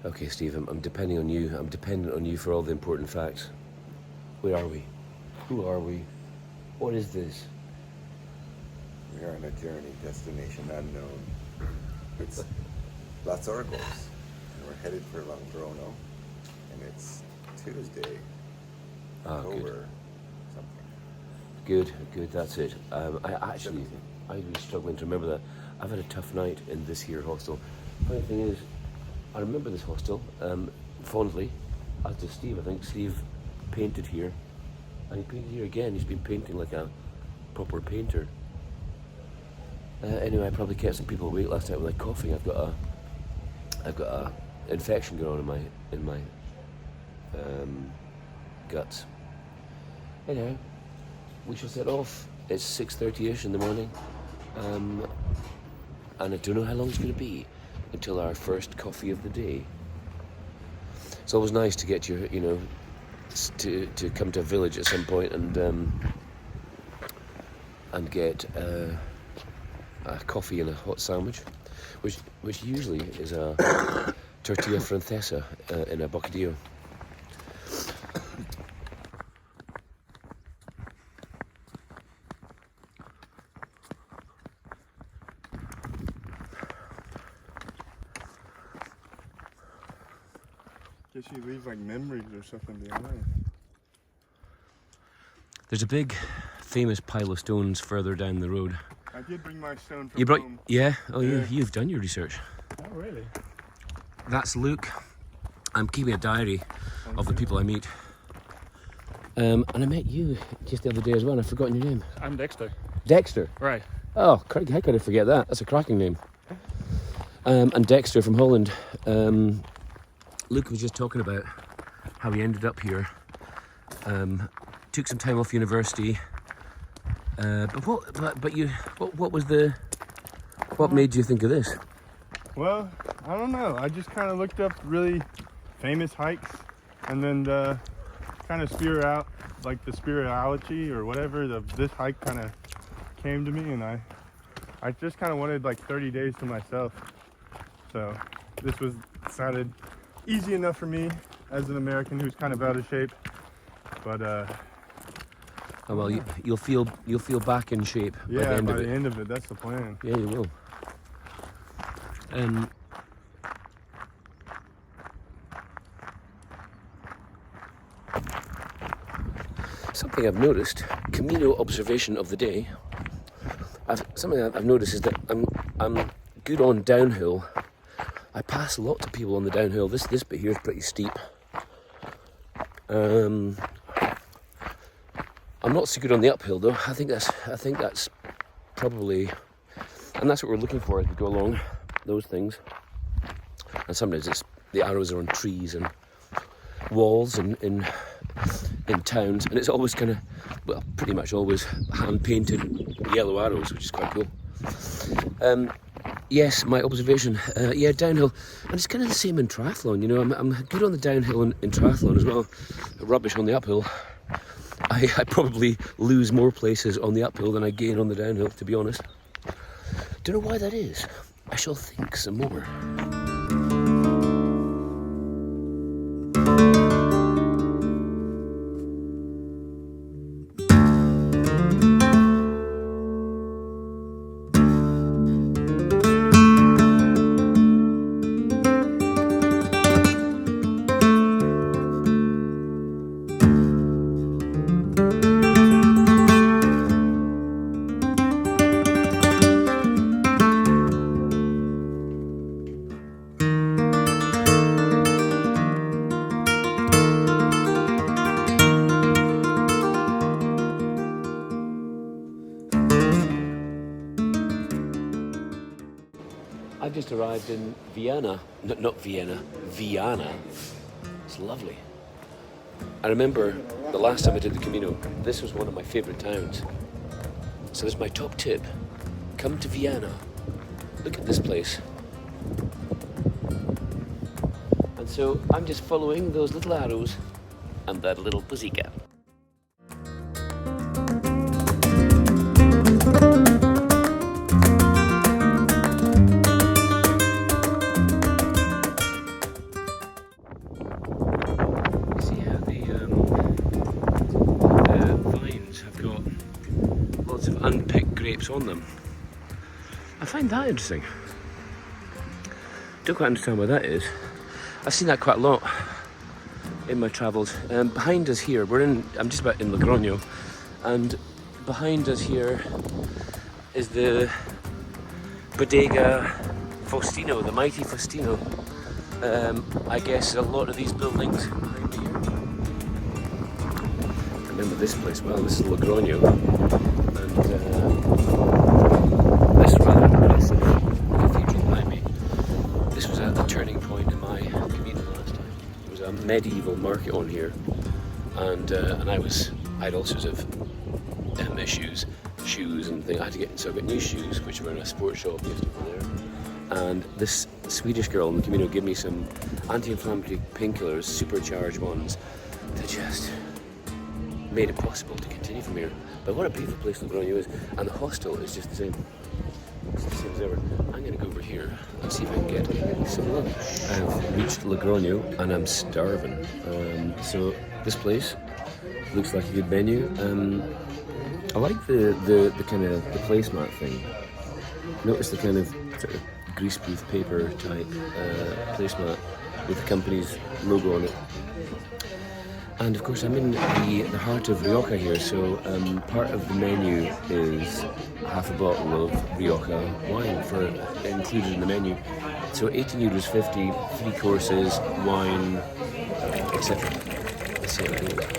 Okay, Steve, I'm depending on you. I'm dependent on you for all the important facts. Where are we? Who are we? What is this? We are on a journey, destination unknown. It's Las Arcos, and we're headed for Logroño, and it's Tuesday, October something. Good, that's it. I was struggling to remember that. I've had a tough night in this here hostel. Funny thing is, I remember this hostel fondly, as does Steve. I think Steve painted here, and he painted here again. He's been painting like a proper painter. Anyway, I probably kept some people awake last night with like coughing. I've got a infection going on in my guts. Anyhow, we shall set off. It's 6:30ish in the morning, and I don't know how long it's going to be until our first coffee of the day. It's always nice to get your, to come to a village at some point and get a coffee and a hot sandwich, which usually is a tortilla francesa in a bocadillo. Guess you leave like memories or something behind. There's a big, famous pile of stones further down the road. I did bring my stone from You brought, home. yeah? Oh, Yeah. You've done your research. Oh, really? That's Luke. I'm keeping a diary of the people I meet. And I met you just the other day as well, and I've forgotten your name. I'm Dexter. Dexter? Right. Oh, Craig, how could I forget that? That's a cracking name. And Dexter from Holland. Luke was just talking about how he ended up here. Took some time off university. What made you think of this? Well, I don't know. I just kind of looked up really famous hikes, and then kind of the spirituality or whatever of this hike kind of came to me, and I just kind of wanted like 30 days to myself. So this sounded easy enough for me as an American who's kind of out of shape, but Oh well, you'll feel back in shape by the end of it. end of it, that's the plan. Yeah, you will. Something I've noticed, Camino observation of the day. Something I've noticed is that I'm good on downhill. I pass lots of people on the downhill. This bit here is pretty steep. I'm not so good on the uphill though. I think that's probably, and that's what we're looking for as we go along. Those things. And sometimes the arrows are on trees and walls and in towns, and it's always kind of, well, pretty much always hand painted yellow arrows, which is quite cool. Yes, my observation. Downhill, and it's kind of the same in triathlon. I'm good on the downhill in triathlon as well. Rubbish on the uphill. I probably lose more places on the uphill than I gain on the downhill, to be honest. Don't know why that is. I shall think some more. I've just arrived in Vienna. Not Vienna, Viana. It's lovely. I remember the last time I did the Camino, this was one of my favourite towns. So this is my top tip. Come to Vienna. Look at this place. And so I'm just following those little arrows and that little pussycat. books on them. I find that interesting. Don't quite understand why that is. I've seen that quite a lot in my travels. Behind us here, I'm just about in Logroño, and behind us here is the Bodega Faustino, the mighty Faustino. I guess a lot of these buildings behind me here. I remember this place well. This is Logroño, and this rather impressive cathedral behind me. This was a turning point in my Camino last time. There was a medieval market on here, and I had all sorts of issues, shoes and things. I got new shoes, which were in a sports shop just over there. And this Swedish girl in the Camino gave me some anti-inflammatory painkillers, supercharged ones, that just made it possible to continue from here. But what a beautiful place Logroño is, and the hostel is just the same. It's the same as ever. I'm going to go over here and see if I can get some lunch. I've reached Logroño and I'm starving. So this place looks like a good menu. I like the kind of the placemat thing. Notice the kind of sort of greaseproof paper type placemat with the company's logo on it. And of course I'm in the heart of Rioja here, so part of the menu is half a bottle of Rioja wine included in the menu. So 18 €50, 3 courses, wine, etc. Let's see how it goes.